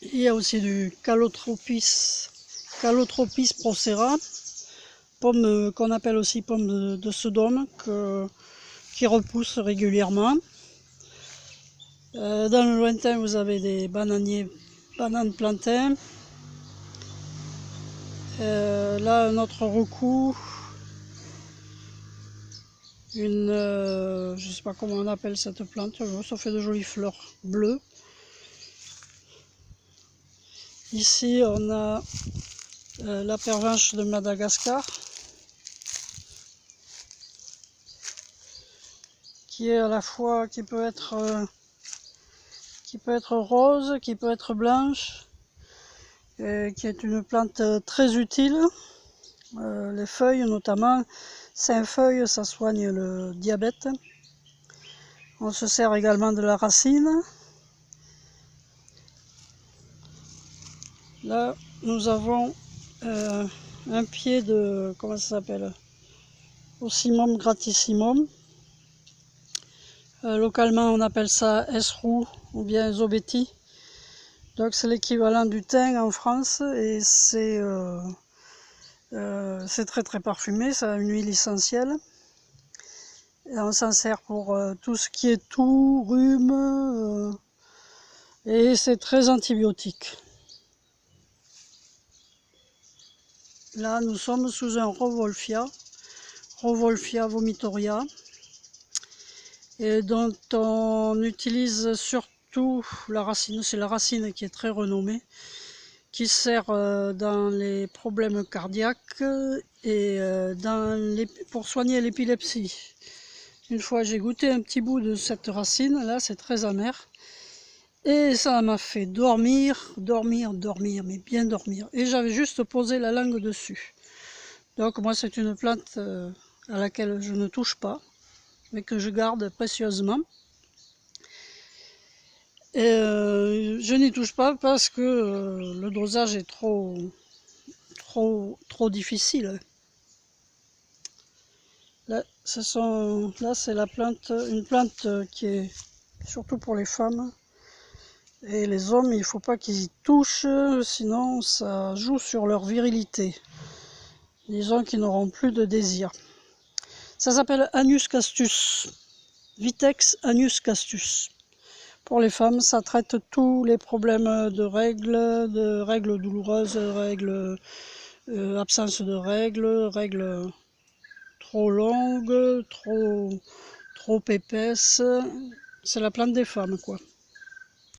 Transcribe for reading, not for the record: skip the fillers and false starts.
Il y a aussi du Calotropis procera, pomme qu'on appelle aussi pomme de Sodome, qui repousse régulièrement. Dans le lointain, vous avez des bananiers, bananes plantains. Là, un autre recou, je sais pas comment on appelle cette plante, ça fait de jolies fleurs bleues. Ici, on a la pervenche de Madagascar, qui est à la fois, qui peut être rose, qui peut être blanche, qui est une plante très utile. Les feuilles notamment, 5 feuilles, ça soigne le diabète. On se sert également de la racine. Là, nous avons un pied de, comment ça s'appelle, Ocimum gratissimum. Localement, on appelle ça esrou ou bien zobeti. Donc, c'est l'équivalent du thym en France et c'est très très parfumé, ça a une huile essentielle. Et on s'en sert pour tout ce qui est toux, rhume, et c'est très antibiotique. Là, nous sommes sous un Rauwolfia vomitoria, et dont on utilise surtout la racine. C'est la racine qui est très renommée, qui sert dans les problèmes cardiaques et pour soigner l'épilepsie. Une fois, j'ai goûté un petit bout de cette racine, là, c'est très amer. Et ça m'a fait dormir, mais bien dormir. Et j'avais juste posé la langue dessus. Donc moi, c'est une plante à laquelle je ne touche pas, mais que je garde précieusement. Et je n'y touche pas parce que le dosage est trop difficile. Là, c'est une plante qui est surtout pour les femmes. Et les hommes, il ne faut pas qu'ils y touchent, sinon ça joue sur leur virilité. Disons qu'ils n'auront plus de désir. Ça s'appelle Agnus castus, Vitex Agnus castus. Pour les femmes, ça traite tous les problèmes de règles douloureuses, absence de règles trop longues, trop épaisses. C'est la plante des femmes, quoi.